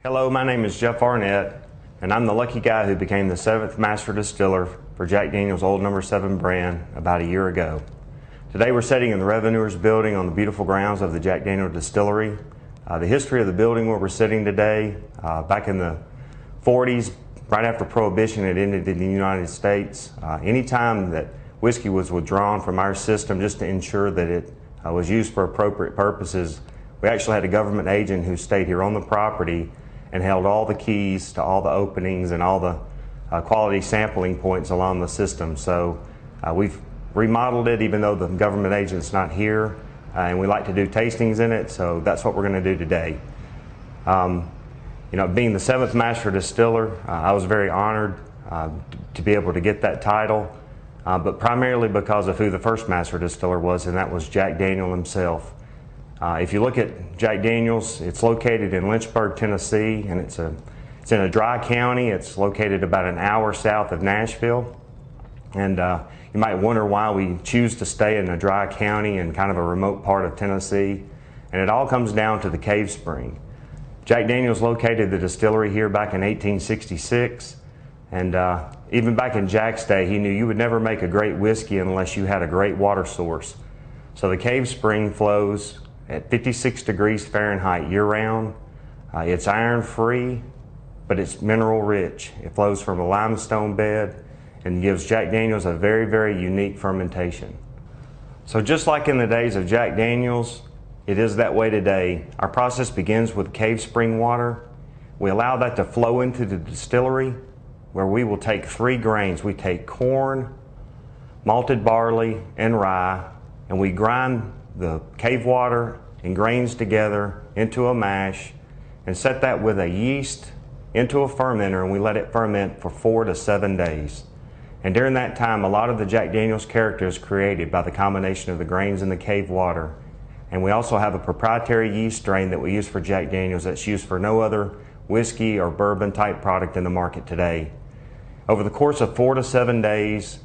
Hello, my name is Jeff Arnett, and I'm the lucky guy who became the 7th Master Distiller for Jack Daniel's Old No. 7 brand about a year ago. Today we're sitting in the Revenuers building on the beautiful grounds of the Jack Daniel Distillery. The history of the building where we're sitting today, back in the 40s, right after Prohibition had ended in the United States, anytime that whiskey was withdrawn from our system just to ensure that it was used for appropriate purposes, we actually had a government agent who stayed here on the property and held all the keys to all the openings and all the quality sampling points along the system. So we've remodeled it even though the government agent's not here, and we like to do tastings in it, so that's what we're going to do today. You know, being the 7th Master Distiller, I was very honored to be able to get that title, but primarily because of who the first Master Distiller was, and that was Jack Daniel himself. If you look at Jack Daniel's, it's located in Lynchburg, Tennessee, and it's in a dry county. It's located about an hour south of Nashville. And you might wonder why we choose to stay in a dry county in kind of a remote part of Tennessee. And it all comes down to the cave spring. Jack Daniel's located the distillery here back in 1866. And even back in Jack's day, he knew you would never make a great whiskey unless you had a great water source. So the cave spring flows at 56 degrees Fahrenheit year-round. It's iron-free, but it's mineral-rich. It flows from a limestone bed and gives Jack Daniel's a very, very unique fermentation. So just like in the days of Jack Daniel's, it is that way today. Our process begins with cave spring water. We allow that to flow into the distillery, where we will take 3 grains. We take corn, malted barley, and rye, and we grind the cave water and grains together into a mash and set that with a yeast into a fermenter, and we let it ferment for 4 to 7 days. And during that time, a lot of the Jack Daniel's character is created by the combination of the grains and the cave water. And we also have a proprietary yeast strain that we use for Jack Daniel's that's used for no other whiskey or bourbon type product in the market today. Over the course of 4 to 7 days,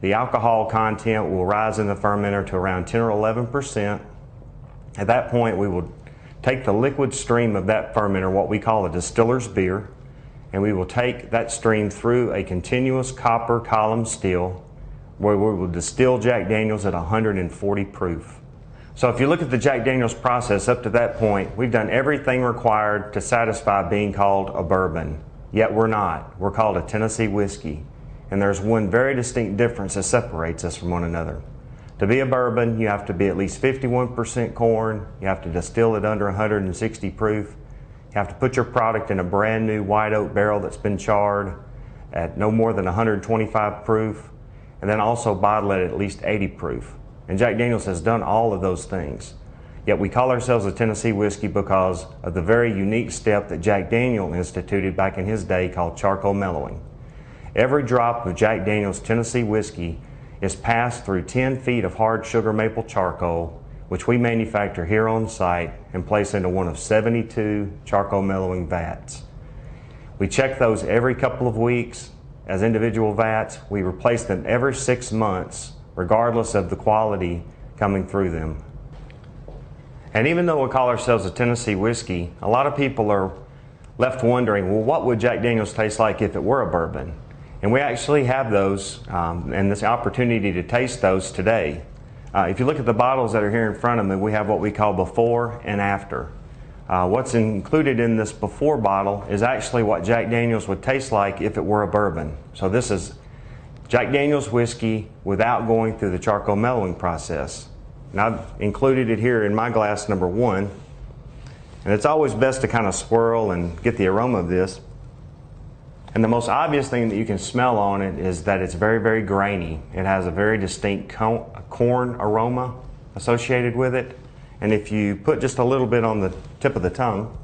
the alcohol content will rise in the fermenter to around 10 or 11%. At that point, we will take the liquid stream of that fermenter, what we call a distiller's beer, and we will take that stream through a continuous copper column still, where we will distill Jack Daniel's at 140 proof. So if you look at the Jack Daniel's process up to that point, we've done everything required to satisfy being called a bourbon. Yet we're not. We're called a Tennessee whiskey. And there's one very distinct difference that separates us from one another. To be a bourbon, you have to be at least 51% corn. You have to distill it under 160 proof. You have to put your product in a brand new white oak barrel that's been charred at no more than 125 proof. And then also bottle it at least 80 proof. And Jack Daniel's has done all of those things. Yet we call ourselves a Tennessee whiskey because of the very unique step that Jack Daniel instituted back in his day called charcoal mellowing. Every drop of Jack Daniel's Tennessee whiskey is passed through 10 feet of hard sugar maple charcoal, which we manufacture here on site and place into one of 72 charcoal mellowing vats. We check those every couple of weeks as individual vats. We replace them every 6 months, regardless of the quality coming through them. And even though we call ourselves a Tennessee whiskey, a lot of people are left wondering, well, what would Jack Daniel's taste like if it were a bourbon? And we actually have those and this opportunity to taste those today. If you look at the bottles that are here in front of me, we have what we call before and after. What's included in this before bottle is actually what Jack Daniel's would taste like if it were a bourbon. So this is Jack Daniel's whiskey without going through the charcoal mellowing process. And I've included it here in my glass number 1. And it's always best to kind of swirl and get the aroma of this. And the most obvious thing that you can smell on it is that it's very, very grainy. It has a very distinct corn aroma associated with it. And if you put just a little bit on the tip of the tongue,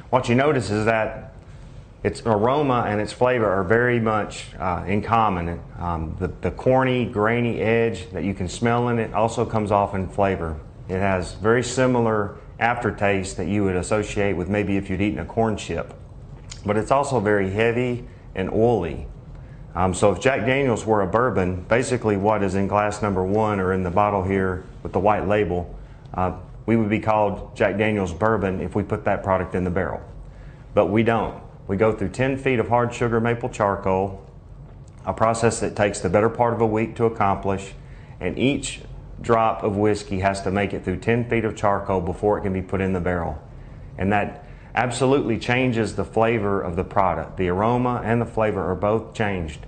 what you notice is that its aroma and its flavor are very much in common. The corny, grainy edge that you can smell in it also comes off in flavor. It has very similar aftertaste that you would associate with maybe if you'd eaten a corn chip. But it's also very heavy and oily. So if Jack Daniel's were a bourbon, basically what is in glass number 1 or in the bottle here with the white label, we would be called Jack Daniel's bourbon if we put that product in the barrel. But we don't. We go through 10 feet of hard sugar maple charcoal, a process that takes the better part of a week to accomplish, and each drop of whiskey has to make it through 10 feet of charcoal before it can be put in the barrel. And that absolutely changes the flavor of the product. The aroma and the flavor are both changed.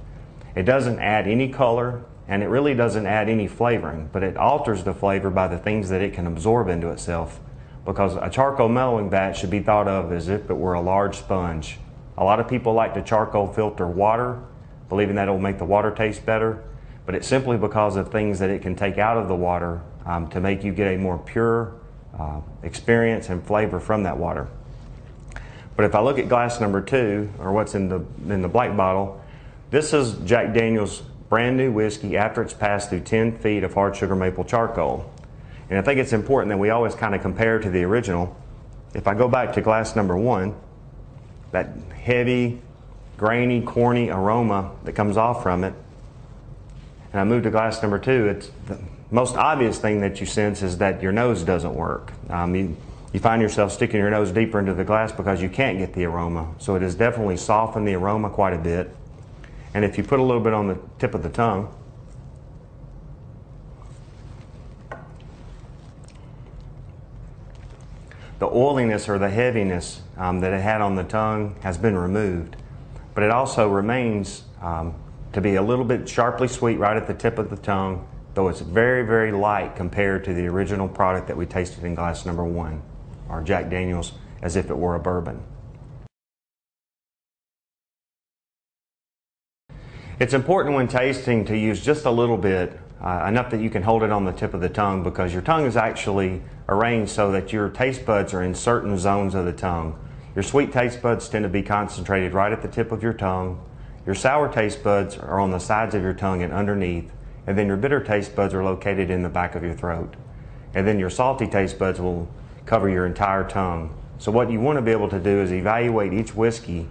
It doesn't add any color, and it really doesn't add any flavoring, but it alters the flavor by the things that it can absorb into itself, because a charcoal mellowing vat should be thought of as if it were a large sponge. A lot of people like to charcoal filter water, believing that it will make the water taste better, but it's simply because of things that it can take out of the water to make you get a more pure experience and flavor from that water. But if I look at glass number 2, or what's in the black bottle, this is Jack Daniel's brand new whiskey after it's passed through 10 feet of hard sugar maple charcoal. And I think it's important that we always kind of compare to the original. If I go back to glass number 1, that heavy, grainy, corny aroma that comes off from it, and I move to glass number 2, it's the most obvious thing that you sense is that your nose doesn't work. You find yourself sticking your nose deeper into the glass because you can't get the aroma. So it has definitely softened the aroma quite a bit. And if you put a little bit on the tip of the tongue, the oiliness or the heaviness that it had on the tongue has been removed. But it also remains to be a little bit sharply sweet right at the tip of the tongue, though it's very, very light compared to the original product that we tasted in glass number 1, or Jack Daniel's as if it were a bourbon. It's important when tasting to use just a little bit, enough that you can hold it on the tip of the tongue, because your tongue is actually arranged so that your taste buds are in certain zones of the tongue. Your sweet taste buds tend to be concentrated right at the tip of your tongue. Your sour taste buds are on the sides of your tongue and underneath, and then your bitter taste buds are located in the back of your throat. And then your salty taste buds will cover your entire tongue. So what you want to be able to do is evaluate each whiskey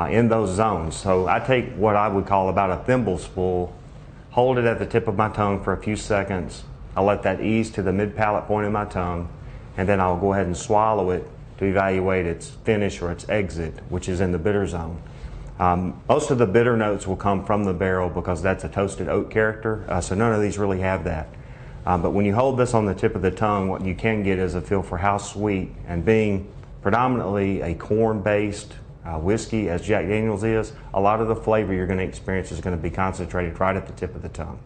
in those zones. So I take what I would call about a thimblesful, hold it at the tip of my tongue for a few seconds. I'll let that ease to the mid-palate point of my tongue, and then I'll go ahead and swallow it to evaluate its finish or its exit, which is in the bitter zone. Most of the bitter notes will come from the barrel because that's a toasted oak character, so none of these really have that. But when you hold this on the tip of the tongue, what you can get is a feel for how sweet, and being predominantly a corn-based whiskey as Jack Daniel's is, a lot of the flavor you're going to experience is going to be concentrated right at the tip of the tongue.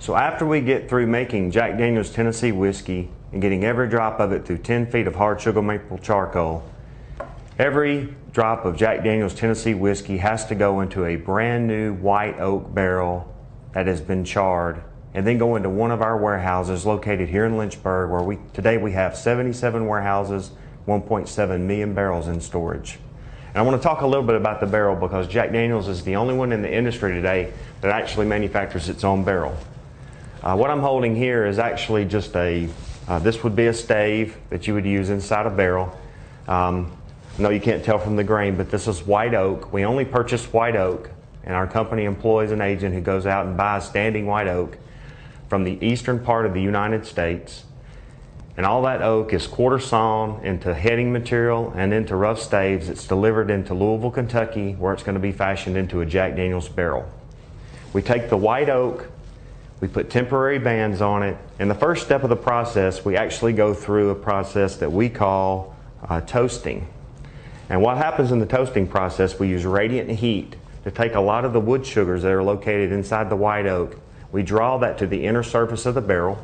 So after we get through making Jack Daniel's Tennessee whiskey and getting every drop of it through 10 feet of hard sugar maple charcoal, every drop of Jack Daniel's Tennessee whiskey has to go into a brand new white oak barrel that has been charred, and then go into one of our warehouses located here in Lynchburg, where today we have 77 warehouses, 1.7 million barrels in storage. And I want to talk a little bit about the barrel, because Jack Daniel's is the only one in the industry today that actually manufactures its own barrel. What I'm holding here is actually just this would be a stave that you would use inside a barrel. No, you can't tell from the grain, but this is white oak. We only purchase white oak, and our company employs an agent who goes out and buys standing white oak from the eastern part of the United States. And all that oak is quarter sawn into heading material and into rough staves. It's delivered into Louisville, Kentucky, where it's going to be fashioned into a Jack Daniel's barrel. We take the white oak, we put temporary bands on it. In the first step of the process, we actually go through a process that we call toasting. And what happens in the toasting process, we use radiant heat to take a lot of the wood sugars that are located inside the white oak. We draw that to the inner surface of the barrel,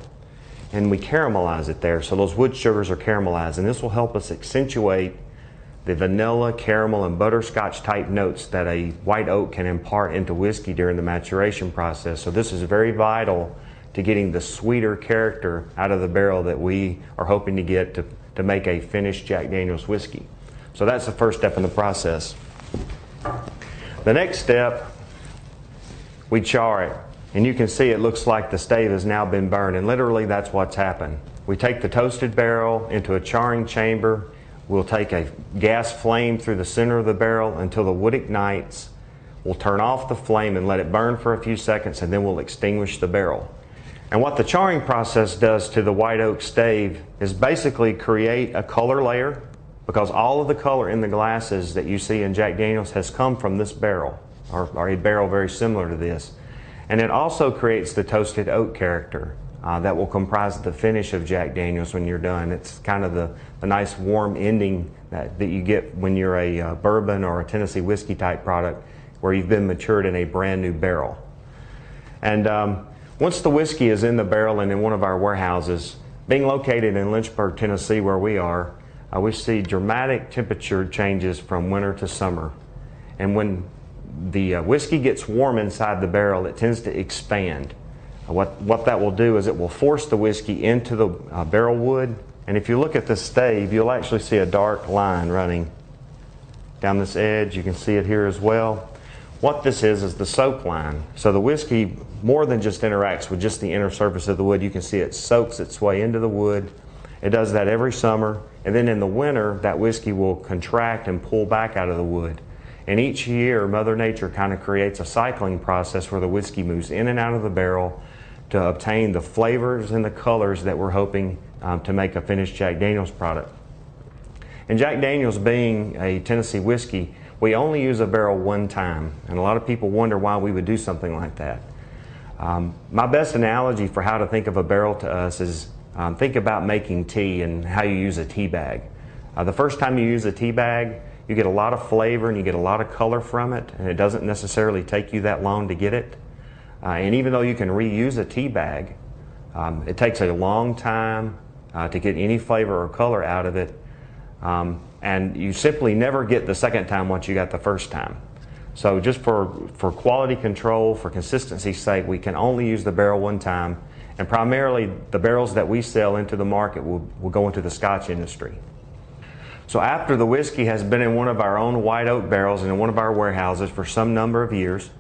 and we caramelize it there. So those wood sugars are caramelized, and this will help us accentuate the vanilla, caramel, and butterscotch type notes that a white oak can impart into whiskey during the maturation process. So this is very vital to getting the sweeter character out of the barrel that we are hoping to get to make a finished Jack Daniel's whiskey. So that's the first step in the process. The next step, we char it, and you can see it looks like the stave has now been burned, and literally that's what's happened. We take the toasted barrel into a charring chamber. We'll take a gas flame through the center of the barrel until the wood ignites. We'll turn off the flame and let it burn for a few seconds, and then we'll extinguish the barrel. And what the charring process does to the white oak stave is basically create a color layer, because all of the color in the glasses that you see in Jack Daniel's has come from this barrel, or a barrel very similar to this. And it also creates the toasted oak character that will comprise the finish of Jack Daniel's when you're done. It's kind of the nice warm ending that you get when you're a bourbon or a Tennessee whiskey type product where you've been matured in a brand new barrel. And once the whiskey is in the barrel and in one of our warehouses, being located in Lynchburg, Tennessee, where we are, we see dramatic temperature changes from winter to summer. And when the whiskey gets warm inside the barrel, it tends to expand. What that will do is it will force the whiskey into the barrel wood. And if you look at the stave, you'll actually see a dark line running down this edge. You can see it here as well. What this is the soak line. So the whiskey more than just interacts with just the inner surface of the wood. You can see it soaks its way into the wood. It does that every summer. And then in the winter, that whiskey will contract and pull back out of the wood. And each year, Mother Nature kind of creates a cycling process where the whiskey moves in and out of the barrel to obtain the flavors and the colors that we're hoping to make a finished Jack Daniel's product. And Jack Daniel's being a Tennessee whiskey, we only use a barrel one time. And a lot of people wonder why we would do something like that. My best analogy for how to think of a barrel to us is think about making tea and how you use a tea bag. The first time you use a tea bag, you get a lot of flavor and you get a lot of color from it, and it doesn't necessarily take you that long to get it. And even though you can reuse a tea bag, it takes a long time to get any flavor or color out of it, and you simply never get the second time what you got the first time. So just for quality control, for consistency's sake, we can only use the barrel one time, and primarily the barrels that we sell into the market will go into the Scotch industry. So after the whiskey has been in one of our own white oak barrels and in one of our warehouses for some number of years,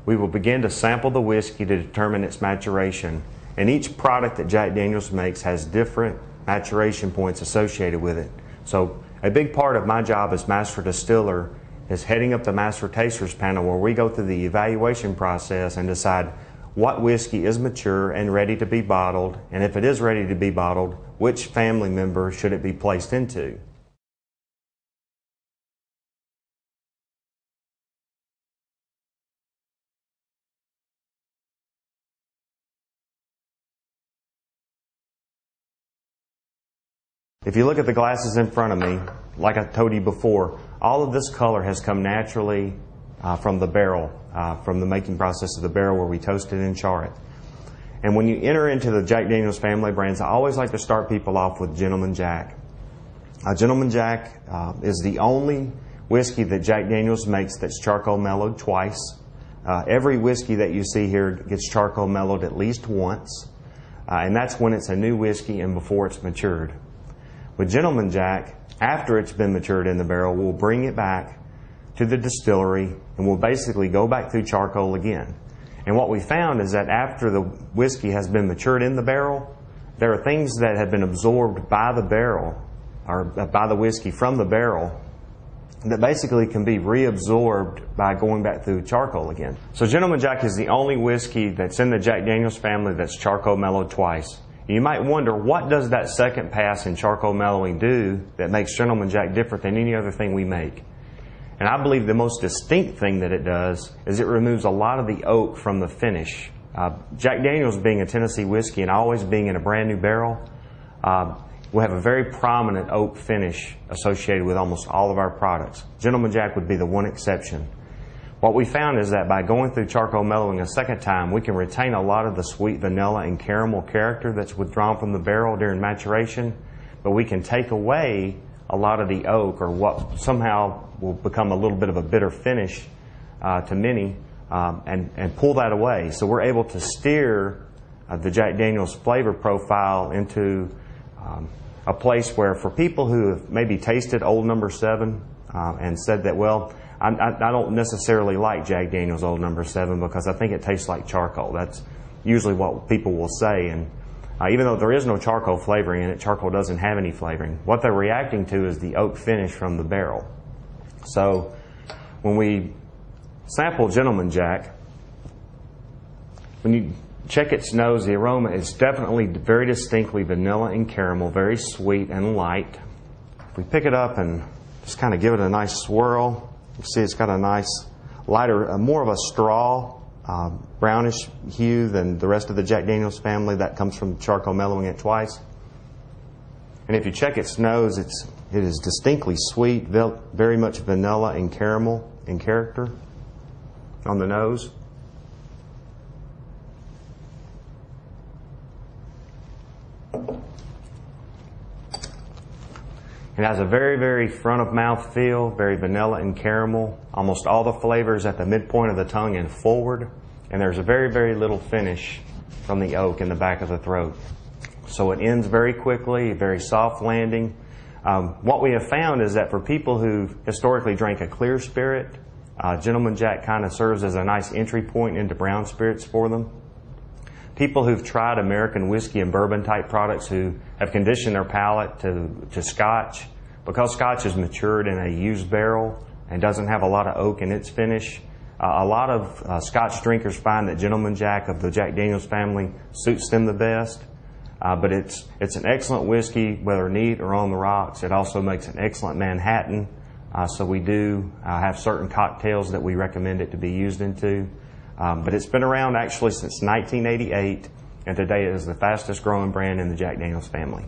we will begin to sample the whiskey to determine its maturation. And each product that Jack Daniel's makes has different maturation points associated with it. So a big part of my job as Master Distiller is heading up the Master Tasters panel, where we go through the evaluation process and decide what whiskey is mature and ready to be bottled, and if it is ready to be bottled, which family member should it be placed into. If you look at the glasses in front of me, like I told you before, all of this color has come naturally from the barrel, from the making process of the barrel where we toast it and char it. And when you enter into the Jack Daniel's family brands, I always like to start people off with Gentleman Jack. Gentleman Jack is the only whiskey that Jack Daniel's makes that's charcoal mellowed twice. Every whiskey that you see here gets charcoal mellowed at least once, and that's when it's a new whiskey and before it's matured. With Gentleman Jack, after it's been matured in the barrel, we'll bring it back to the distillery and we'll basically go back through charcoal again. And what we found is that after the whiskey has been matured in the barrel, there are things that have been absorbed by the barrel, or by the whiskey from the barrel, that basically can be reabsorbed by going back through charcoal again. So Gentleman Jack is the only whiskey that's in the Jack Daniel's family that's charcoal mellowed twice. You might wonder, what does that second pass in charcoal mellowing do that makes Gentleman Jack different than any other thing we make? And I believe the most distinct thing that it does is it removes a lot of the oak from the finish. Jack Daniel's being a Tennessee whiskey and always being in a brand new barrel, we'll have a very prominent oak finish associated with almost all of our products. Gentleman Jack would be the one exception. What we found is that by going through charcoal mellowing a second time, we can retain a lot of the sweet vanilla and caramel character that's withdrawn from the barrel during maturation, but we can take away a lot of the oak, or what somehow will become a little bit of a bitter finish to many, and pull that away. So we're able to steer the Jack Daniel's flavor profile into a place where, for people who have maybe tasted Old No. 7 and said that, well, I don't necessarily like Jack Daniel's Old No. 7 because I think it tastes like charcoal. That's usually what people will say. And even though there is no charcoal flavoring in it, charcoal doesn't have any flavoring. What they're reacting to is the oak finish from the barrel. So when we sample Gentleman Jack, when you check its nose, the aroma is definitely very distinctly vanilla and caramel, very sweet and light. If we pick it up and just kind of give it a nice swirl, you see it's got a nice lighter, more of a straw, brownish hue than the rest of the Jack Daniel's family. That comes from charcoal mellowing it twice. And if you check its nose, it is distinctly sweet, very much vanilla and caramel in character on the nose. It has a very, very front of mouth feel, very vanilla and caramel. Almost all the flavors at the midpoint of the tongue and forward. And there's a very, very little finish from the oak in the back of the throat. So it ends very quickly, very soft landing. What we have found is that for people who historically drank a clear spirit, Gentleman Jack kind of serves as a nice entry point into brown spirits for them. People who've tried American whiskey and bourbon type products who have conditioned their palate to Scotch, because Scotch is matured in a used barrel and doesn't have a lot of oak in its finish, a lot of Scotch drinkers find that Gentleman Jack of the Jack Daniel's family suits them the best. But it's an excellent whiskey, whether neat or on the rocks. It also makes an excellent Manhattan. So we do have certain cocktails that we recommend it to be used into. But it's been around actually since 1988, and today it is the fastest growing brand in the Jack Daniel's family.